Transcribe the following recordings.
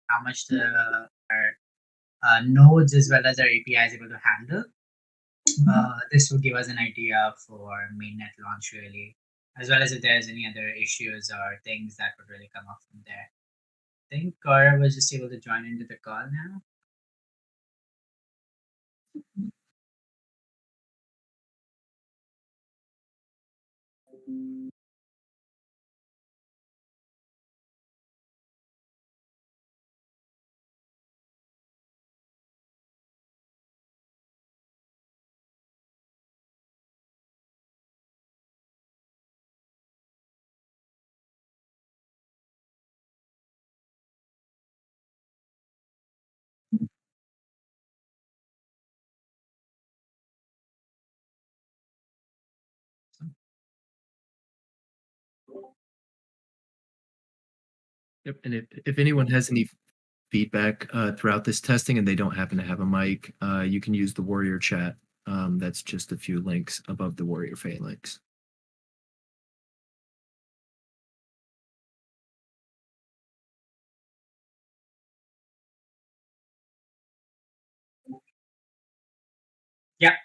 how much our nodes as well as our API is able to handle. This would give us an idea for mainnet launch really, as well as if there's any other issues or things that would really come up from there. I think Gaurav was just able to join into the call now. Yep. And if anyone has any feedback throughout this testing and they don't happen to have a mic, you can use the Warrior chat. That's just a few links above the Warrior Fate links. Yeah.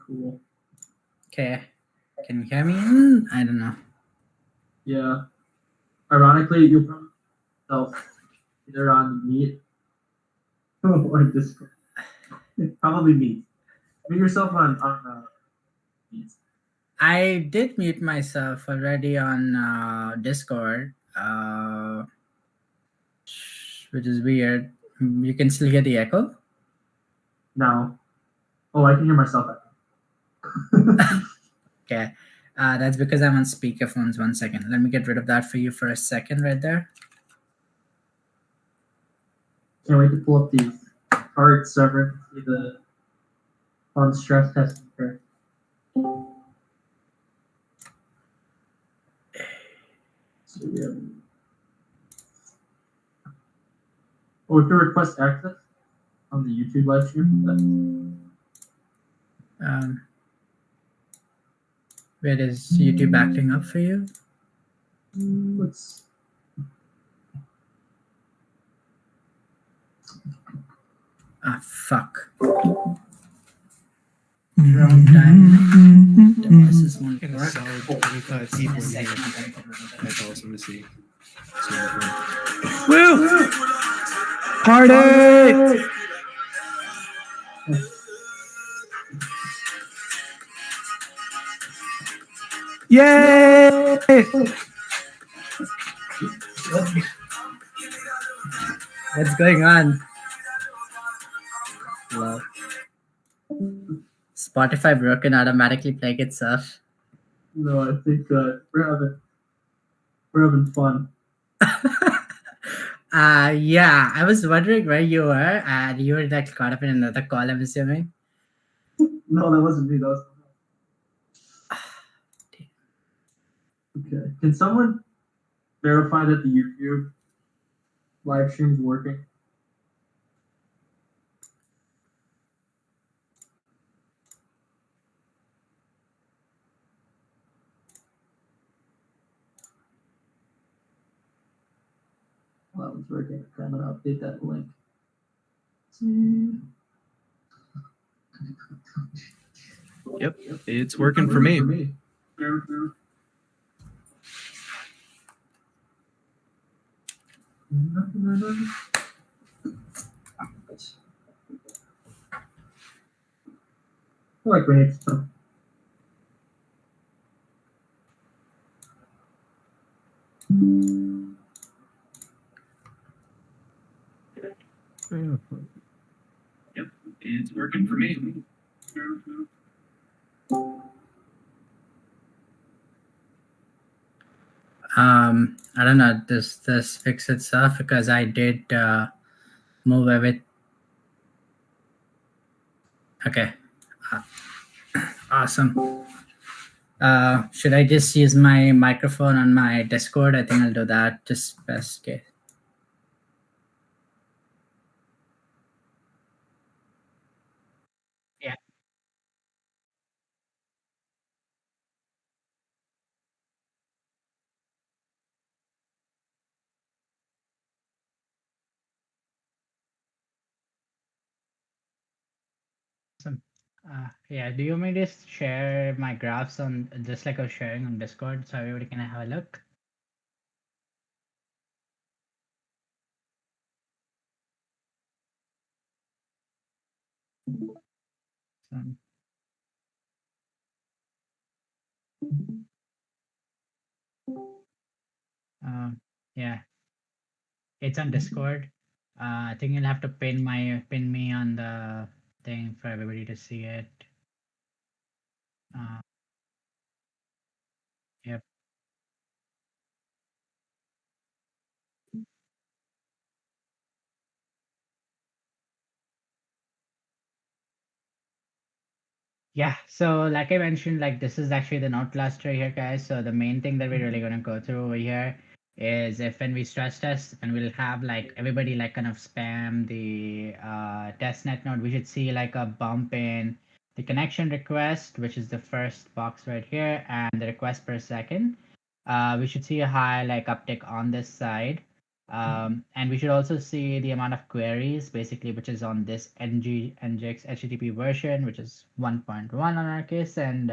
Cool. Okay. Can you hear me? I don't know. Yeah. Ironically, you found yourself either on Meet or Discord. Probably Meet. Mute yourself on Meet. I did mute myself already on Discord, which is weird. You can still hear the echo? No. Oh, I can hear myself. Okay. That's because I'm on speakerphones. 1 second. Let me get rid of that for you for a second right there. Can't wait to pull up the card server and see the fun stress testing for. So we have. Oh, if you request access on the YouTube live stream, Where is YouTube acting up for you? let's. Ah, fuck. Wrong time. Devices won't And a work. solid 25 people in here. Second. That's awesome to see. Woo! Party! Yay! What's going on? Hello. Spotify broken automatically playing itself. No, I think we're having fun. Yeah, I was wondering where you were, and you were like caught up in another call, I'm assuming. No, that wasn't me. That was. Okay. Can someone verify that the YouTube live stream is working? Well, that one's working. I'm gonna update that link. Yep, it's working for me. I like when it's tough. Yep, it's working for me. I don't know. Does this fix itself? Because I did move everything. Okay. Awesome. Should I just use my microphone on my Discord? I think I'll do that. Just best case. Yeah. Awesome. Yeah, do you want me to just share my graphs on just like I was sharing on Discord so everybody can have a look? So, yeah, it's on Discord. I think you'll have to pin me on the thing for everybody to see it. Yep. Yeah, so like I mentioned, like this is actually the node cluster here, guys. So the main thing that we're really gonna go through over here is if when we stress test and we'll have like everybody like kind of spam the testnet node, we should see like a bump in the connection request, which is the first box right here, and the request per second. We should see a high like uptick on this side. And we should also see the amount of queries, basically, which is on this NGX HTTP version, which is 1.1 on our case. And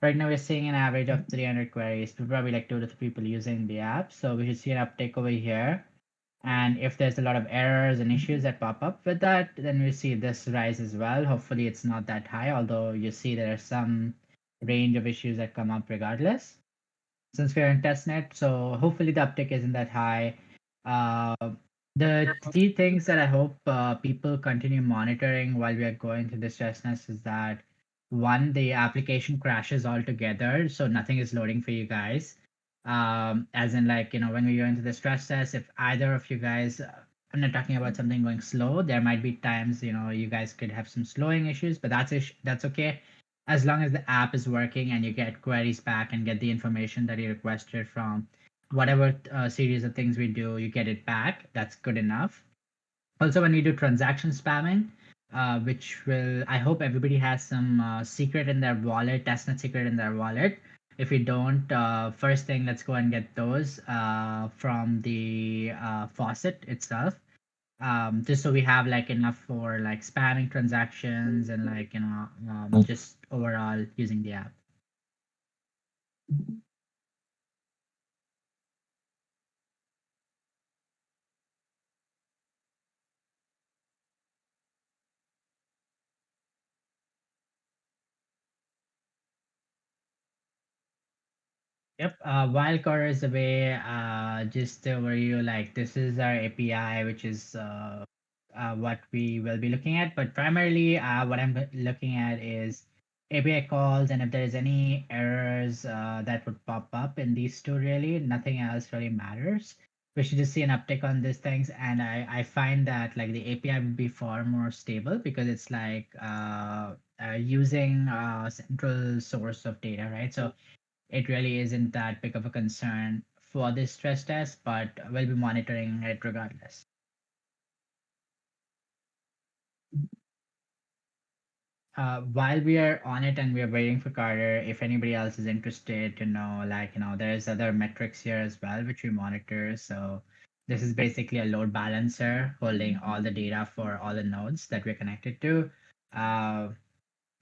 right now we're seeing an average of 300 queries, probably like 2 to 3 people using the app. So we should see an uptick over here. And if there's a lot of errors and issues that pop up with that, then we see this rise as well. Hopefully it's not that high, although you see there are some range of issues that come up regardless since we're in testnet. So hopefully the uptick isn't that high. Uh, the three things that I hope people continue monitoring while we are going through this testnet is that one, the application crashes altogether, so nothing is loading for you guys. As in, like, when we go into the stress test, if either of you guys, I'm not talking about something going slow, there might be times, you guys could have some slowing issues, but that's okay as long as the app is working and you get queries back and get the information that you requested from whatever series of things we do, you get it back. That's good enough. Also, when we do transaction spamming, which will, I hope everybody has some secret in their wallet, testnet secret in their wallet. If you don't, first thing, let's go and get those from the faucet itself, just so we have like enough for like spamming transactions and like just overall using the app. Yep, Wildcard is the way, just over you, like this is our API, which is what we will be looking at. But primarily, what I'm looking at is API calls, and if there's any errors that would pop up in these two, really, nothing else really matters. We should just see an uptick on these things, and I find that like the API would be far more stable because it's like using a central source of data, right? So it really isn't that big of a concern for this stress test, but we'll be monitoring it regardless. While we are on it and we are waiting for Carter, if anybody else is interested to know, like, there's other metrics here as well, which we monitor. So this is basically a load balancer holding all the data for all the nodes that we're connected to.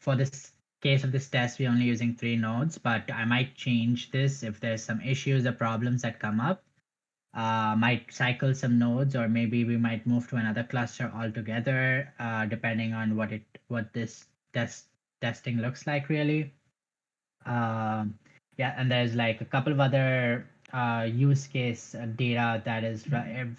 For this case of this test, we're only using 3 nodes, but I might change this if there's some issues or problems that come up. Might cycle some nodes, or maybe we might move to another cluster altogether, depending on what this testing looks like really. Yeah, and there's like a couple of other use case data that is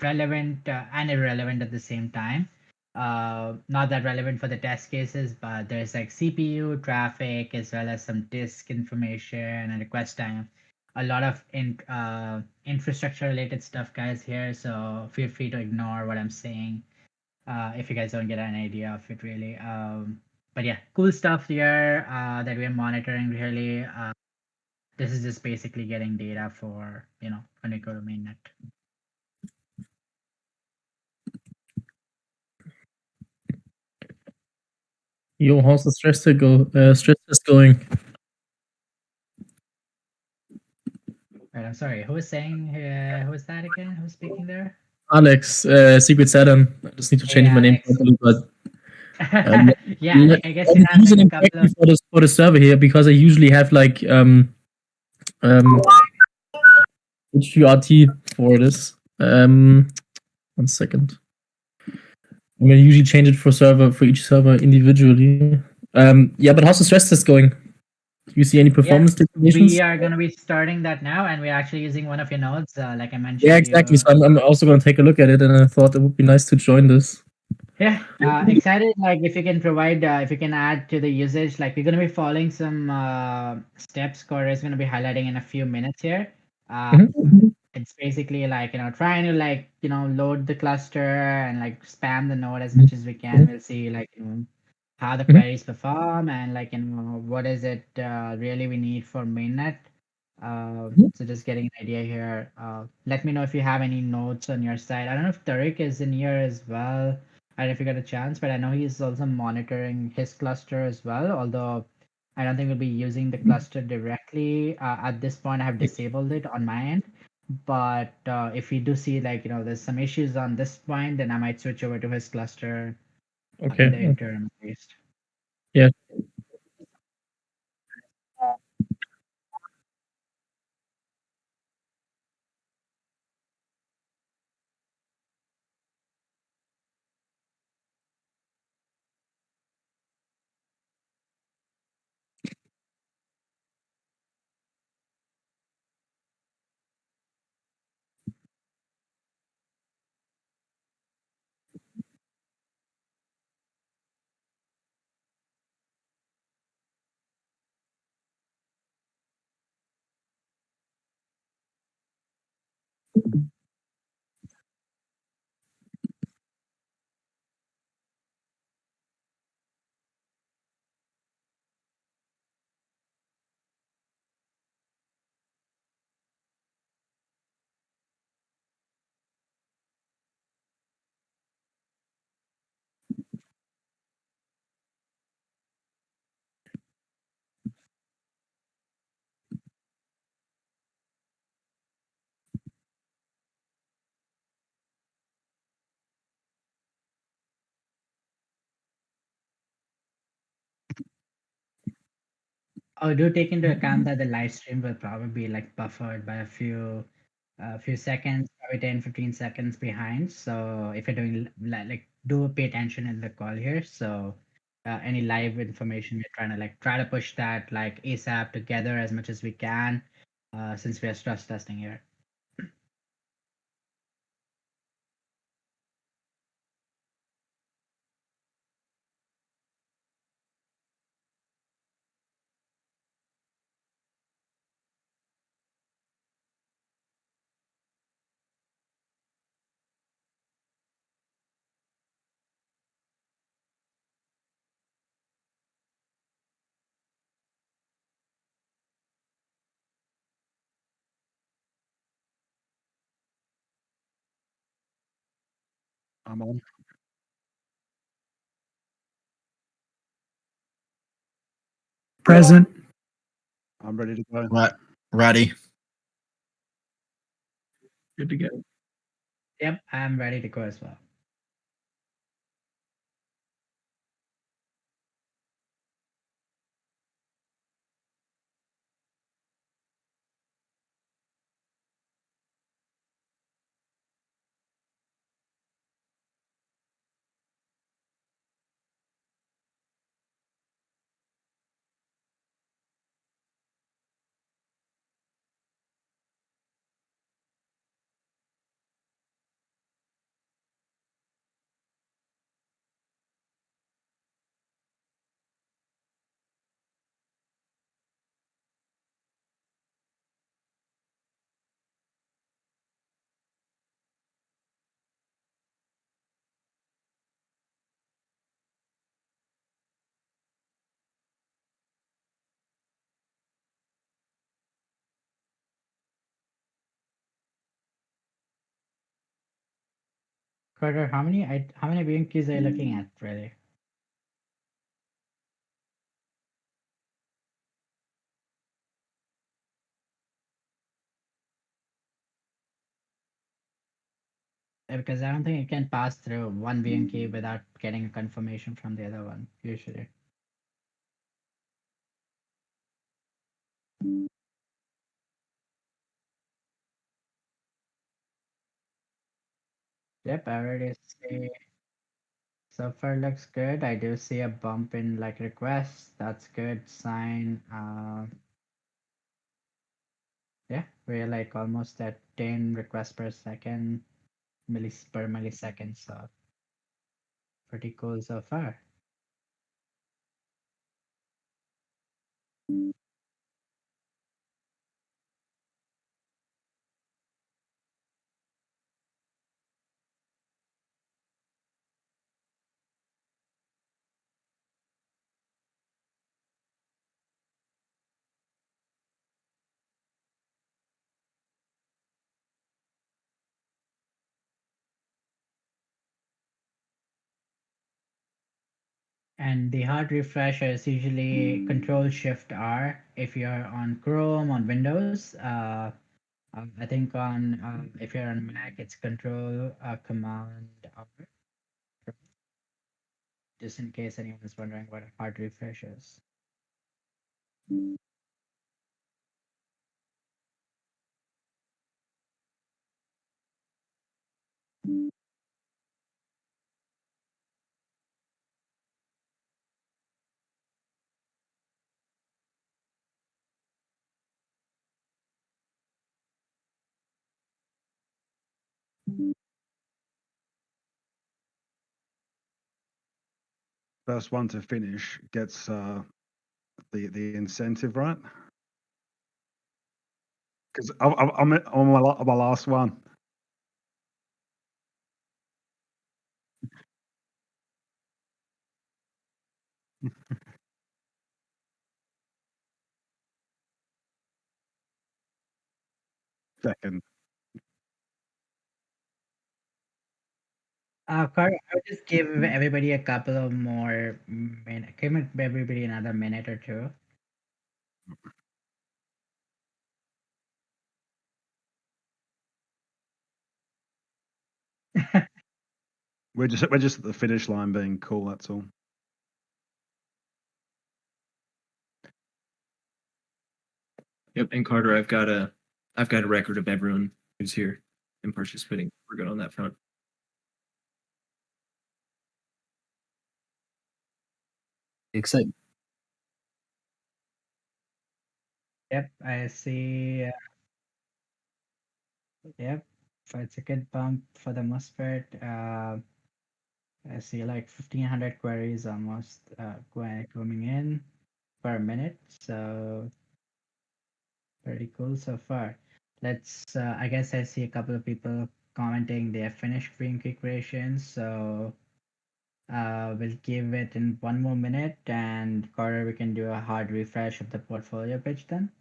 relevant and irrelevant at the same time. Not that relevant for the test cases, but there's like CPU traffic as well as some disk information and request time. A lot of infrastructure related stuff, guys, here. So feel free to ignore what I'm saying if you guys don't get an idea of it, really. But yeah, cool stuff here that we're monitoring, really. This is just basically getting data for, when we go to mainnet. Yo, how's the stress test going? Right, I'm sorry. Who was saying? Who was that again? Who's speaking there? Alex, Secret Saturn. I just need to change my name Alex. properly, but Yeah, like, I guess you I'm have using like a it couple correctly of. for the server here because I usually have like HQRT for this. 1 second. I'm gonna usually change it for each server individually. Yeah, but how's the stress test going? Do you see any performance degradations? We are going to be starting that now, and we're actually using one of your nodes, like I mentioned. Yeah, exactly. So I'm also gonna take a look at it, and I thought it would be nice to join this. Yeah, excited. Like if you can provide, if you can add to the usage, like we're going to be following some steps. Corey is going to be highlighting in a few minutes here. It's basically like trying to load the cluster and like spam the node as much as we can. We'll see like how the queries perform and like what is it really we need for mainnet. So just getting an idea here. Let me know if you have any notes on your side. I don't know if Tariq is in here as well. I don't know if you got a chance, but I know he's also monitoring his cluster as well. Although I don't think we'll be using the cluster directly at this point. I have disabled it on my end. But if we do see there's some issues on this point, then I might switch over to his cluster in the interim at least. Yeah. Oh, do take into account that the live stream will probably be like buffered by a few seconds, probably 10, 15 seconds behind. So if you're doing do pay attention in the call here. So any live information, we're trying to try to push that like ASAP together as much as we can, since we are stress testing here. I'm on. Present. I'm ready to go. Right. Ready. Good to go. Yep, I'm ready to go as well. Carter, how many VM keys are you looking at, really? Because I don't think you can pass through one VM key without getting a confirmation from the other one, usually. Yep, I already see. So far looks good. I do see a bump in like requests. That's good sign. Yeah, we're like almost at 10 requests per second, per millisecond. So pretty cool so far. And the hard refresh is usually Control Shift R if you're on Chrome on Windows. I think on if you're on Mac, it's Control Command R. Just in case anyone is wondering what a hard refresh is. First one to finish gets the incentive, right? Because I'm on my last one. Second. Carl, I would just give everybody a couple of more minutes. Give everybody another minute or two. We're just at the finish line being cool, that's all. Yep, and Carter, I've got a record of everyone who's here and participating. We're good on that front. Exciting. Yep, I see. Yep, so it's a good bump for the most part. I see like 1,500 queries almost coming in per minute. So pretty cool so far. Let's. I guess I see a couple of people commenting they have finished green key creations. So we'll give it in one more minute, and Carter, we can do a hard refresh of the portfolio page then.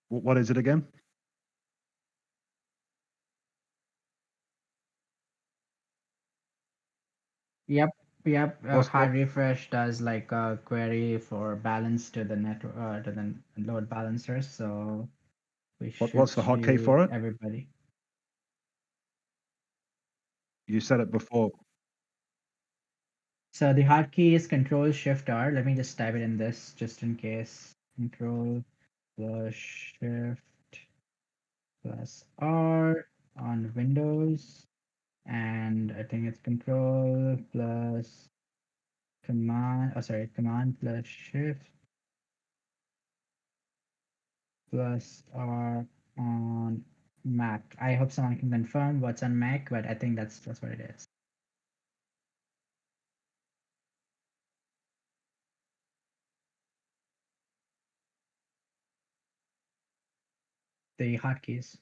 What is it again? Yep, yep. What's Hard refresh does like a query for balance to the to the load balancers. So we should what's the hotkey see for it? everybody. You said it before. So the hotkey is Control Shift R. Let me just type it in this just in case. Control plus Shift plus R on Windows, and I think it's Control plus Command. Oh, sorry, Command plus Shift plus R on Mac. I hope someone can confirm what's on Mac, but I think that's what it is. The hotkeys.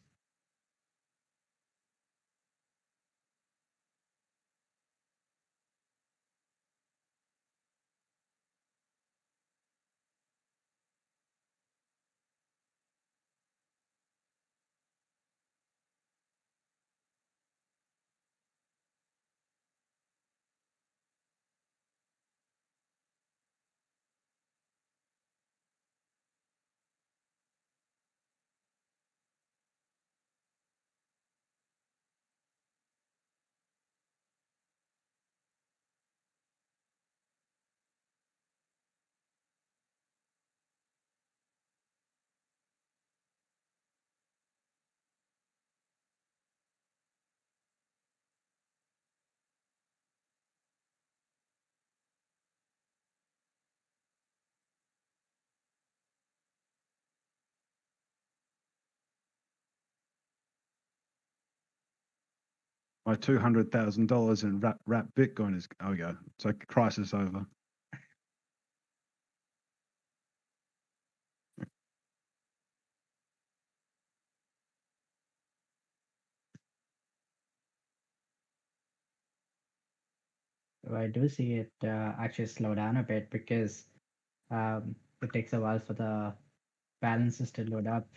My $200,000 in wrap Bitcoin is. Oh, we go. So crisis over. So I do see it actually slow down a bit because it takes a while for the balances to load up.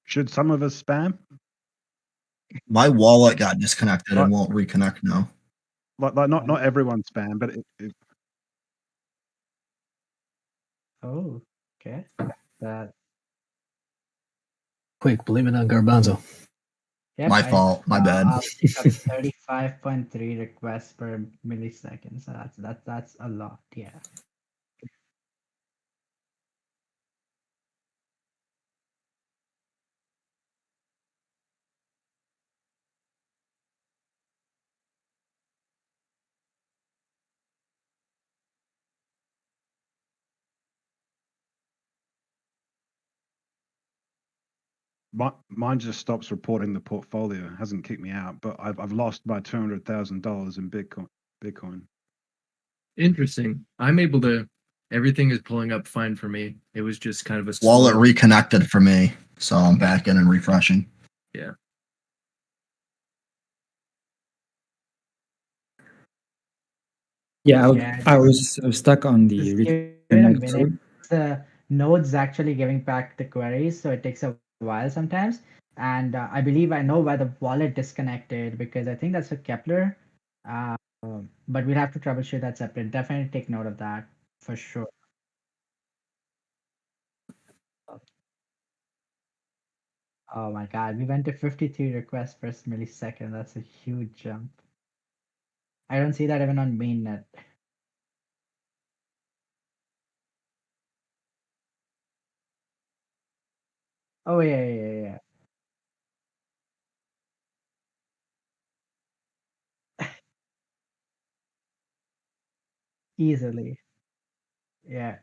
Should some of us spam? My wallet got disconnected Right. and won't reconnect now. Like not everyone spam, but Oh, okay. That Quick, blame it on Garbanzo. yep, My I fault. My bad. got 35.3 requests per millisecond. So that's a lot. Yeah. mine just stops reporting the portfolio. It hasn't kicked me out, but I've lost my $200,000 in Bitcoin. Interesting. I'm able to. Everything is pulling up fine for me. It was just kind of a Wallet slow- reconnected for me, so I'm back in and refreshing. Yeah. Yeah, Yeah, I was stuck on the just give it a reconnect. minute. The node's actually giving back the queries, so it takes a while sometimes. And I believe I know why the wallet disconnected because I think that's a Kepler. Uh, but we'll have to troubleshoot that separate. Definitely take note of that for sure. Oh my God, we went to 53 requests per millisecond. That's a huge jump. I don't see that even on mainnet. Oh yeah. Easily. Yeah.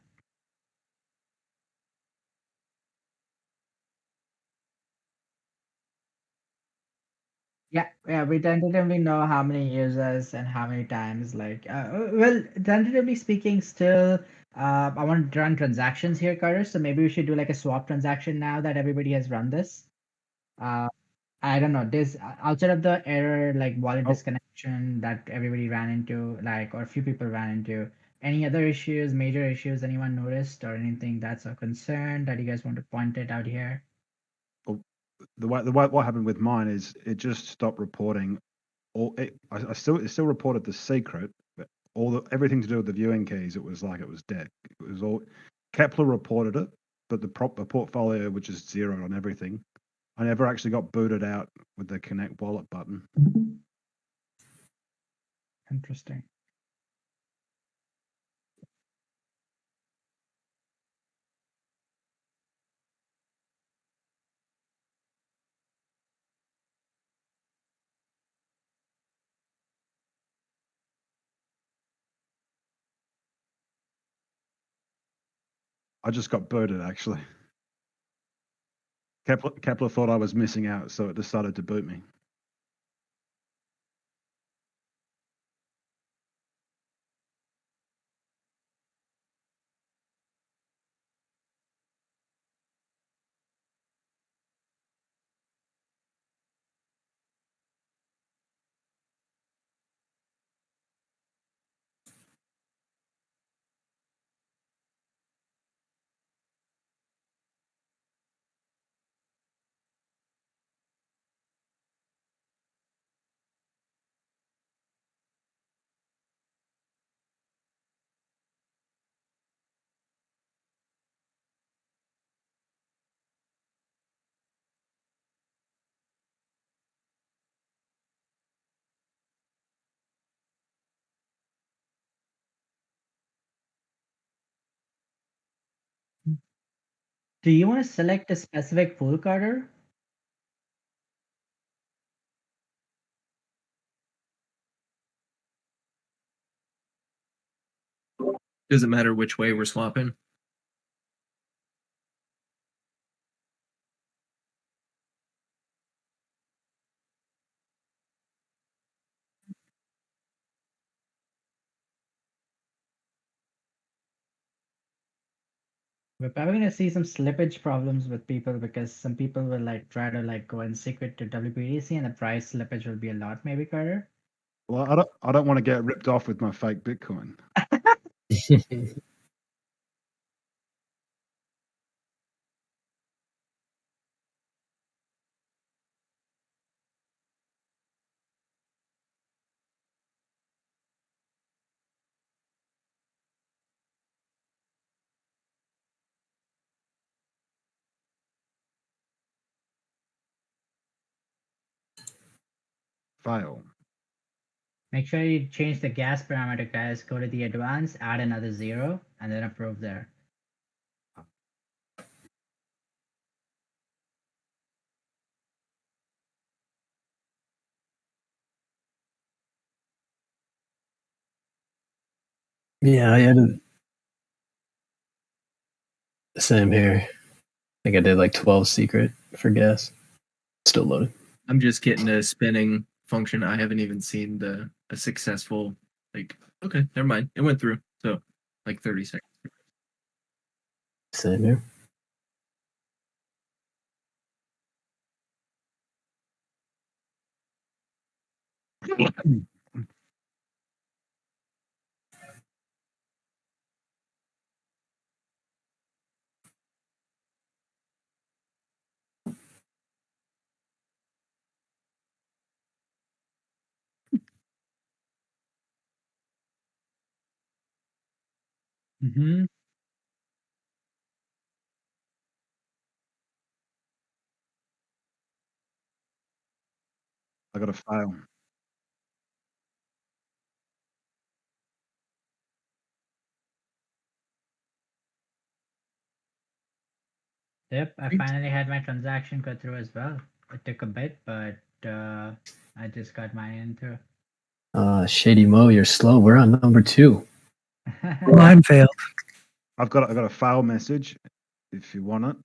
Yeah, we tentatively know how many users and how many times. Like, well, tentatively speaking, still, I want to run transactions here, Carter. So maybe we should do like a swap transaction now that everybody has run this. Uh, I don't know. This outside of the error, like wallet Oh. disconnection that everybody ran into, like, or a few people ran into. Any other issues, major issues anyone noticed, or anything that's a concern that you guys want to point it out here? What happened with mine is it just stopped reporting. It still reported the secret, but everything to do with the viewing keys, it was like it was dead. It was all Kepler reported it, but the portfolio, which is zero on everything, I never actually got booted out with the connect wallet button. Interesting. I just got booted actually. Kepler thought I was missing out, so it decided to boot me. Do you want to select a specific pool, Carter? Does it matter which way we're swapping? We're probably gonna see some slippage problems with people because some people will like try to like go in secret to WPDC and the price slippage will be a lot, maybe, Carter. Well, I don't want to get ripped off with my fake Bitcoin. Fail. Make sure you change the gas parameter, guys. Go to the advanced, add another 0, and then approve there. Yeah, I added the same here. I think I did like 12 secret for gas. Still loaded. I'm just getting a spinning function. I haven't even seen a successful like. Okay, never mind. It went through. So like 30 seconds. Same here. Mm-hmm. I got to fail. Yep, I finally had my transaction go through as well. It took a bit, but I just got mine in through. Shady Mo, you're slow. We're on number 2. Mine failed. I got a fail message if you want it.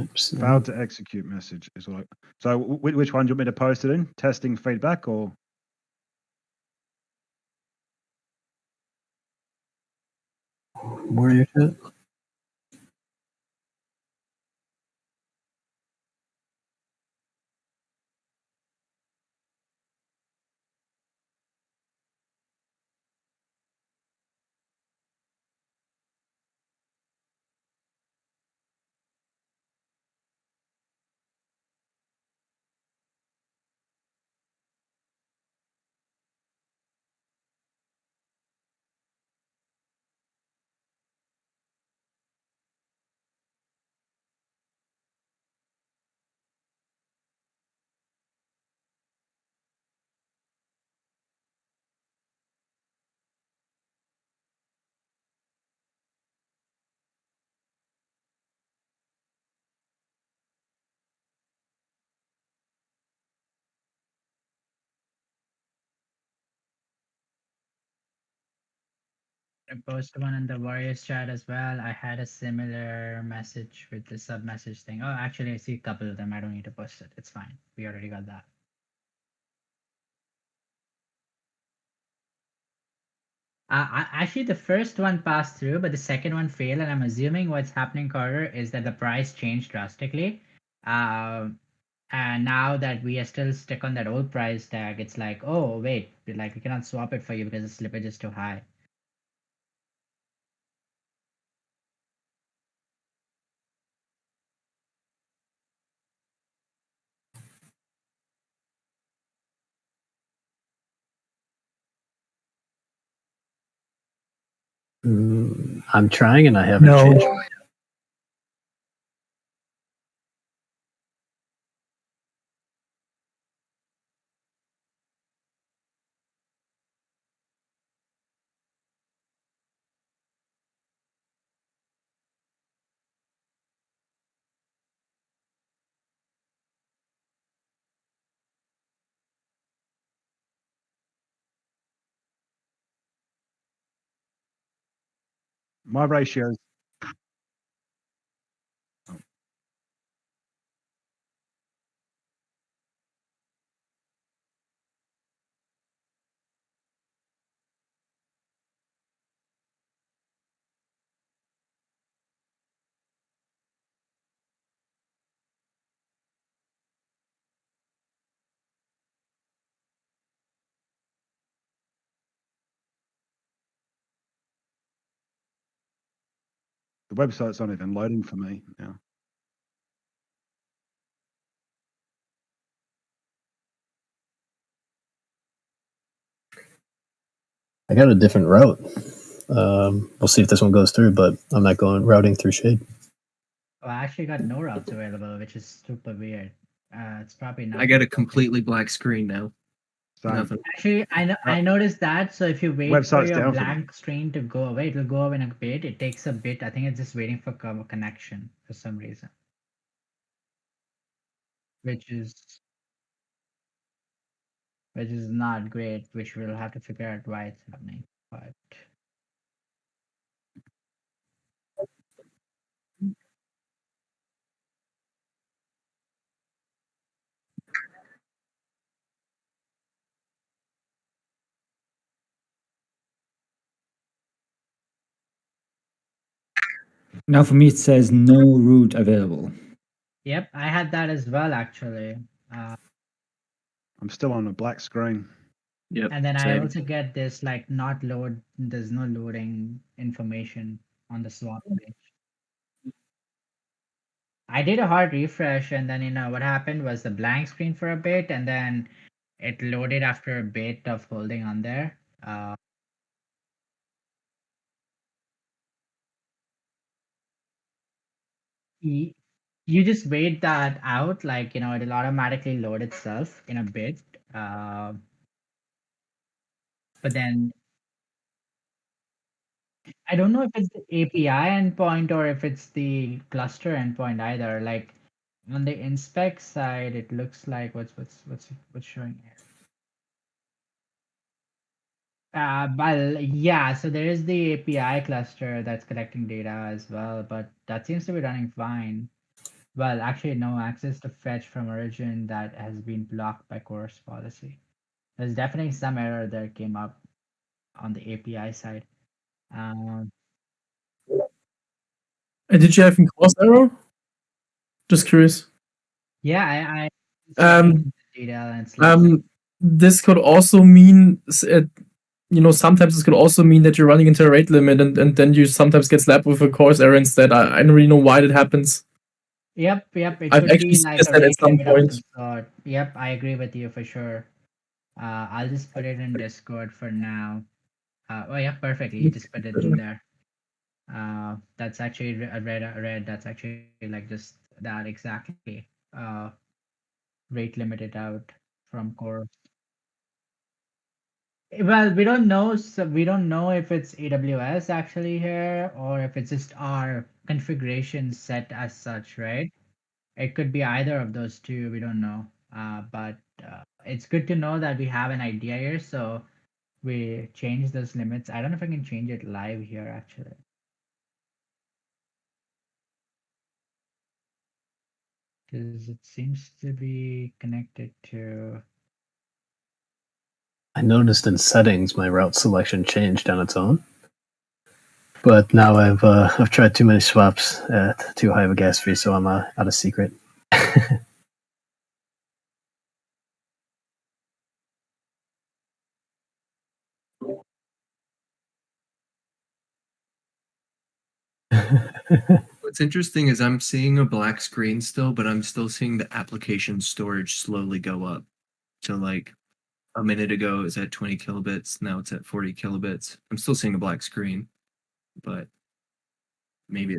Oops. Failed to execute message is what I. So which one do you want me to post it in? Testing feedback or? Warrior chat. I posted one in the Warriors chat as well. I had a similar message with the sub message thing. Oh, actually, I see a couple of them. I don't need to post it. It's fine. We already got that. Actually, the first one passed through, but the second one failed. And I'm assuming what's happening, Carter, is that the price changed drastically. And now that we are still stuck on that old price tag, it's like, oh, wait, like we cannot swap it for you because the slippage is too high. I'm trying and I haven't No. changed. My ratios. The website's not even loading for me now. I got a different route. We'll see if this one goes through, but I'm not going routing through Shade. Oh, I actually got no routes available, which is super weird. It's probably not. I got a completely black screen now. Same. Nothing. Actually, I noticed that. So if you wait for Website's your down for me. blank screen to go away, it'll go away in a bit. It takes a bit. I think it's just waiting for connection for some reason, which is not great. Which we'll have to figure out why it's happening. But Now for me, it says no route available. yep, I had that as well actually. I'm still on a black screen. Yep. And then I same. also get this like not load. There's no loading information on the swap page. I did a hard refresh, and then what happened was the blank screen for a bit, and then it loaded after a bit of holding on there. You just wait that out, like it'll automatically load itself in a bit. But then I don't know if it's the API endpoint or if it's the cluster endpoint either. Like on the inspect side, it looks like what's showing here. Well, yeah. So there is the API cluster that's collecting data as well, but that seems to be running fine. Well, actually, no access to fetch from origin that has been blocked by course policy. There's definitely some error that came up on the API side. And did you have a course error? Just curious. Yeah, I Um, detail and it's like, This could also mean, sometimes this could also mean that you're running into a rate limit, and then you sometimes get slapped with a course error instead. I don't really know why that happens. Yep. It I've could actually be seen like this a at rate some limit of point. some sort. Yep, I agree with you for sure. I'll just put it in Discord for now. Oh yeah, perfectly. You just put it in there. That's actually a red. That's actually like just that exactly. Rate limited out from core. Well, we don't know. So we don't know if it's AWS actually here or if it's just our configuration set as such, right? It could be either of those two. We don't know. But it's good to know that we have an idea here. So we change those limits. I don't know if I can change it live here actually. Because it seems to be connected to. I noticed in settings my route selection changed on its own. But now I've tried too many swaps at too high of a gas fee, so I'm out of secret. What's interesting is I'm seeing a black screen still, but I'm still seeing the application storage slowly go up. So like a minute ago it was at 20 kilobits, now it's at 40 kilobits. I'm still seeing a black screen, but maybe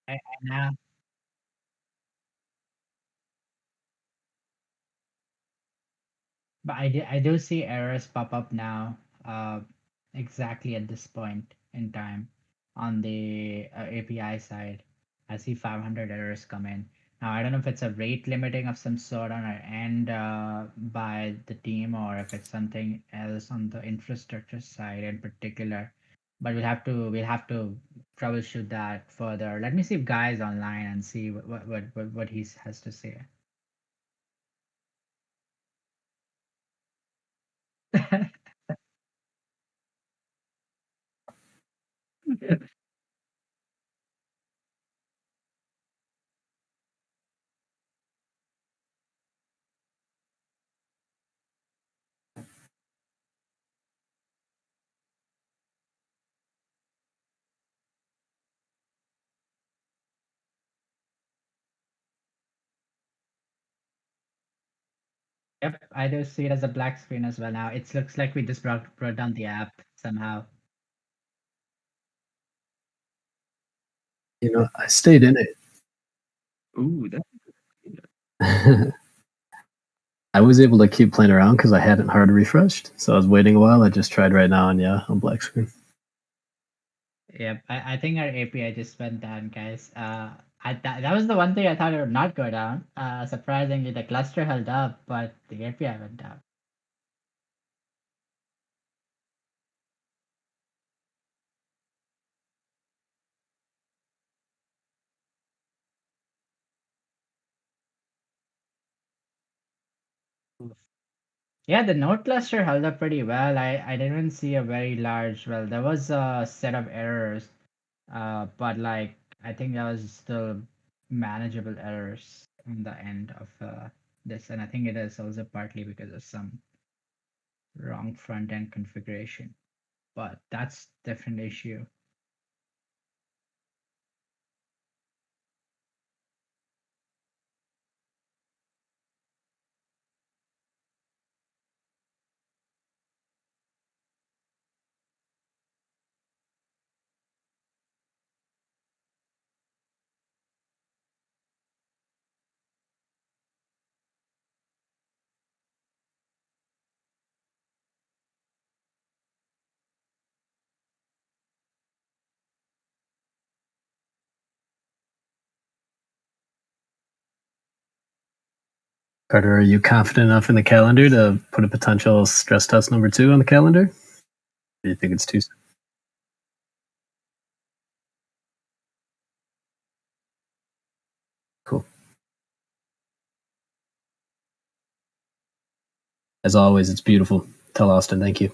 I now. But I do see errors pop up now, exactly at this point in time on the API side. I see 500 errors come in. Now, I don't know if it's a rate limiting of some sort on our end by the team, or if it's something else on the infrastructure side in particular. But we'll have to troubleshoot that further. Let me see if Guy is online and see what he has to say. Yep, I do see it as a black screen as well now. It looks like we just brought down the app somehow. You know, I stayed in it. Ooh, that. I was able to keep playing around because I hadn't hard refreshed, so I was waiting a while. I just tried right now, and yeah, on black screen. Yep, I think our API just went down, guys. That was the one thing I thought it would not go down. Surprisingly, the cluster held up, but the API went down. Yeah, the node cluster held up pretty well. I didn't see a very large, well, there was a set of errors, but like I think that was still manageable errors on the end of this, and I think it is also partly because of some wrong front end configuration, but that's different issue. Carter, are you confident enough in the calendar to put a potential stress test number 2 on the calendar? Or do you think it's too soon? Cool. As always, it's beautiful. Tell Austin thank you.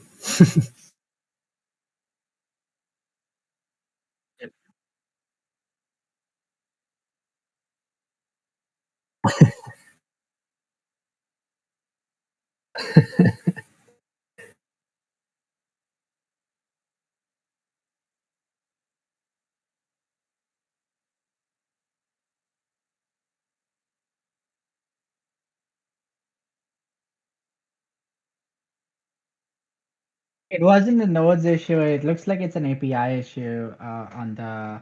It wasn't a nodes issue. It looks like it's an API issue on the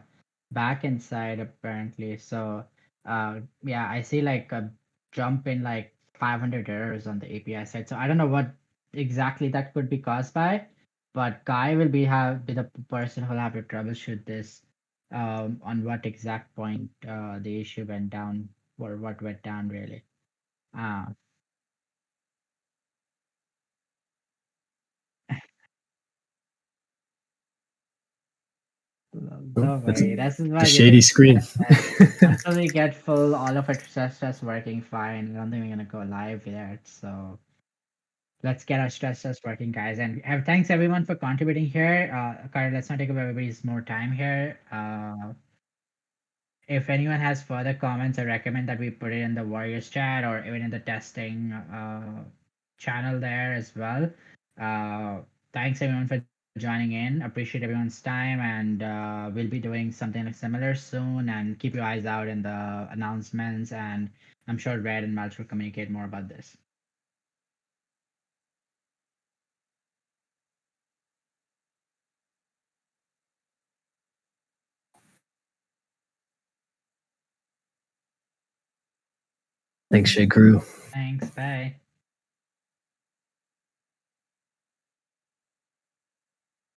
backend side apparently. So yeah, I see like a jump in like 500 errors on the API side. So I don't know what exactly that could be caused by, but Guy will be the person who'll have to troubleshoot this on what exact point the issue went down or what went down really. Uh, Don't It's worry. This is a why we shady take screen. until we get full all of our stress tests working fine. I don't think we're gonna go live yet. So let's get our stress tests working, guys. And thanks everyone for contributing here. Carter, let's not take up everybody's more time here. If anyone has further comments, I recommend that we put it in the Warriors chat or even in the testing channel there as well. Thanks everyone for joining in. Appreciate everyone's time, and we'll be doing something like similar soon. And keep your eyes out in the announcements. And I'm sure Red and Malch will communicate more about this. Thanks, Shea Crew. Thanks. Bye.